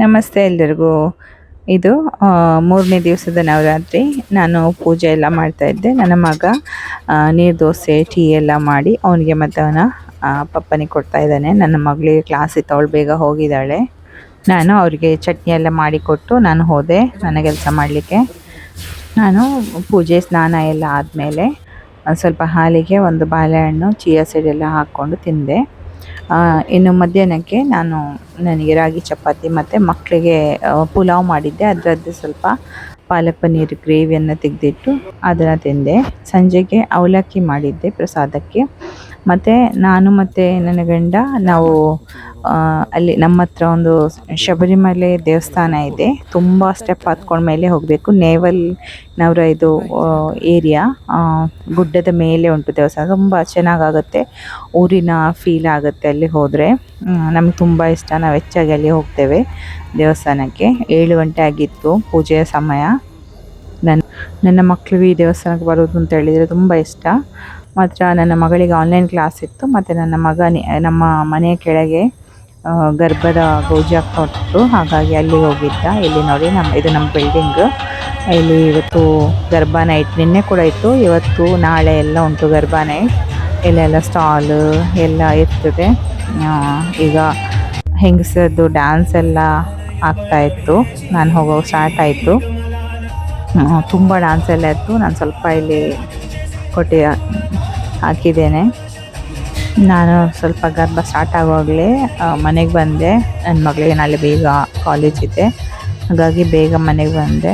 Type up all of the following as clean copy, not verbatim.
ನಮಸ್ತೆ ಎಲ್ಲರಿಗೂ. ಇದು ಮೂರನೇ ದಿವಸದ ನವರಾತ್ರಿ. ನಾನು ಪೂಜೆ ಎಲ್ಲ ಮಾಡ್ತಾಯಿದ್ದೆ. ನನ್ನ ಮಗ ನೀರು ದೋಸೆ ಟೀ ಎಲ್ಲ ಮಾಡಿ ಅವನಿಗೆ ಮತ್ತು ಅವನ ಪಪ್ಪನಿಗೆ ಕೊಡ್ತಾ ಇದ್ದಾನೆ. ನನ್ನ ಮಗಳಿಗೆ ಕ್ಲಾಸ್ ಇತ್ತು, ಅವಳು ಬೇಗ ಹೋಗಿದ್ದಾಳೆ. ನಾನು ಅವರಿಗೆ ಚಟ್ನಿ ಎಲ್ಲ ಮಾಡಿಕೊಟ್ಟು ನಾನು ಹೋದೆ ನನ್ನ ಕೆಲಸ ಮಾಡಲಿಕ್ಕೆ. ನಾನು ಪೂಜೆ ಸ್ನಾನ ಎಲ್ಲ ಆದಮೇಲೆ ಸ್ವಲ್ಪ ಹಾಲಿಗೆ ಒಂದು ಬಾಳೆಹಣ್ಣು ಚಿಯಾ ಸೀಡ್ ಎಲ್ಲ ಹಾಕ್ಕೊಂಡು ತಿಂದೆ. ಇನ್ನು ಮಧ್ಯಾಹ್ನಕ್ಕೆ ನನಗೆ ರಾಗಿ ಚಪಾತಿ ಮತ್ತು ಮಕ್ಕಳಿಗೆ ಪುಲಾವ್ ಮಾಡಿದ್ದೆ. ಅದರದ್ದು ಸ್ವಲ್ಪ ಪಾಲಕ್ ಪನ್ನೀರ್ ಗ್ರೇವಿಯನ್ನು ತೆಗೆದಿಟ್ಟು ಅದನ್ನು ತಿಂದೆ. ಸಂಜೆಗೆ ಅವಲಕ್ಕಿ ಮಾಡಿದ್ದೆ ಪ್ರಸಾದಕ್ಕೆ. ಮತ್ತು ನಾನು ಮತ್ತು ನನ್ನ ಗಂಡ ನಾವು ಅಲ್ಲಿ ನಮ್ಮ ಹತ್ರ ಒಂದು ಶಬರಿಮಲೆ ದೇವಸ್ಥಾನ ಇದೆ. ತುಂಬ ಸ್ಟೆಪ್ ಹತ್ಕೊಂಡ ಮೇಲೆ ಹೋಗಬೇಕು. ನವರ ಇದು ಏರಿಯಾ ಗುಡ್ಡದ ಮೇಲೆ ಉಂಟು ದೇವಸ್ಥಾನ. ತುಂಬ ಚೆನ್ನಾಗಾಗುತ್ತೆ, ಊರಿನ ಫೀಲ್ ಆಗುತ್ತೆ ಅಲ್ಲಿ ಹೋದರೆ. ನಮ್ಗೆ ತುಂಬ ಇಷ್ಟ. ನಾವು ಹೆಚ್ಚಾಗಿ ಅಲ್ಲಿ ಹೋಗ್ತೇವೆ ದೇವಸ್ಥಾನಕ್ಕೆ. 7 ಗಂಟೆ ಆಗಿತ್ತು ಪೂಜೆಯ ಸಮಯ. ನನ್ನ ಮಕ್ಕಳು ಈ ದೇವಸ್ಥಾನಕ್ಕೆ ಬರೋದು ಅಂತ ಹೇಳಿದರೆ ತುಂಬ ಇಷ್ಟ. ಮಾತ್ರ ನನ್ನ ಮಗಳಿಗೆ ಆನ್ಲೈನ್ ಕ್ಲಾಸ್ ಇತ್ತು. ಮತ್ತು ನಮ್ಮ ಮನೆಯ ಕೆಳಗೆ ಗರ್ಭದ ಗೌಜಿ ಆಗ್ತಾ ಉಂಟು, ಹಾಗಾಗಿ ಅಲ್ಲಿ ಹೋಗಿದ್ದ. ಇಲ್ಲಿ ನೋಡಿ ಇದು ನಮ್ಮ ಬಿಲ್ಡಿಂಗ್. ಇಲ್ಲಿ ಇವತ್ತು ಗರ್ಭಾ ನೈಟ್, ನಿನ್ನೆ ಕೂಡ ಇತ್ತು, ಇವತ್ತು ನಾಳೆ ಎಲ್ಲ ಉಂಟು ಗರ್ಭಾ ನೈಟ್. ಇಲ್ಲೆಲ್ಲ ಸ್ಟಾಲ್ ಎಲ್ಲ ಇರ್ತದೆ. ಈಗ ಹೆಂಗಸರದ್ದು ಡ್ಯಾನ್ಸ್ ಎಲ್ಲ ಆಗ್ತಾಯಿತ್ತು. ನಾನು ಹೋಗೋ ಸ್ಟಾರ್ಟ್ ಆಯಿತು. ತುಂಬ ಡ್ಯಾನ್ಸ್ ಎಲ್ಲ ಇತ್ತು. ನಾನು ಸ್ವಲ್ಪ ಇಲ್ಲಿ ಹಾಕಿದ್ದೇನೆ. ನಾನು ಸ್ವಲ್ಪ ಗರ್ಭ ಸ್ಟಾರ್ಟ್ ಆಗುವಾಗಲೇ ಮನೆಗೆ ಬಂದೆ. ನನ್ನ ಮಗಳಿಗೆ ನಾಳೆ ಬೇಗ ಕಾಲೇಜ್ ಇದೆ, ಹಾಗಾಗಿ ಬೇಗ ಮನೆಗೆ ಬಂದೆ.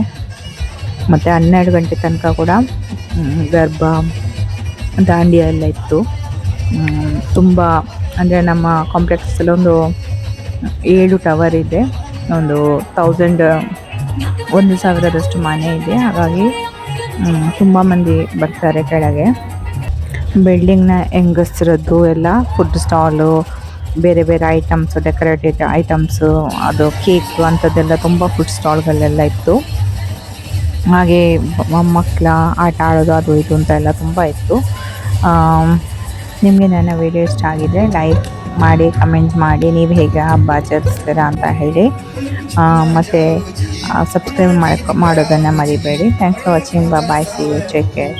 ಮತ್ತು 12 ಗಂಟೆ ತನಕ ಕೂಡ ಗರ್ಭ ದಾಂಡಿಯ ಎಲ್ಲ ಇತ್ತು. ತುಂಬ ಅಂದರೆ ನಮ್ಮ ಕಾಂಪ್ಲೆಕ್ಸಲ್ಲಿ ಒಂದು 7 ಟವರ್ ಇದೆ. ಒಂದು 1,000 ಮನೆ ಇದೆ. ಹಾಗಾಗಿ ತುಂಬ ಮಂದಿ ಬರ್ತಾರೆ ಕೆಳಗೆ. ಬಿಲ್ಡಿಂಗ್ನ ಹೆಂಗಸರದ್ದು ಎಲ್ಲ ಫುಡ್ ಸ್ಟಾಲು, ಬೇರೆ ಬೇರೆ ಐಟಮ್ಸು, ಡೆಕೋರೇಟೆಡ್ ಐಟಮ್ಸು, ಅದು ಕೇಕು ಅಂಥದ್ದೆಲ್ಲ ತುಂಬ ಫುಡ್ ಸ್ಟಾಲ್ಗಳೆಲ್ಲ ಇತ್ತು. ಹಾಗೆ ಮಕ್ಕಳ ಆಟ ಆಡೋದು ಅದು ಇದು ಅಂತ ಎಲ್ಲ ತುಂಬ ಇತ್ತು. ನಿಮಗೆ ನನ್ನ ವಿಡಿಯೋ ಇಷ್ಟ ಆಗಿದೆ ಲೈಕ್ ಮಾಡಿ, ಕಮೆಂಟ್ ಮಾಡಿ, ನೀವು ಹೇಗೆ ಹಬ್ಬ ಆಚರಿಸ್ತೀರಾ ಅಂತ ಹೇಳಿ. ಮತ್ತು ಸಬ್ಸ್ಕ್ರೈಬ್ ಮಾಡೋದನ್ನು ಮರಿಬೇಡಿ. Thanks for watching. Bye, see you, take care.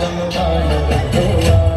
Rama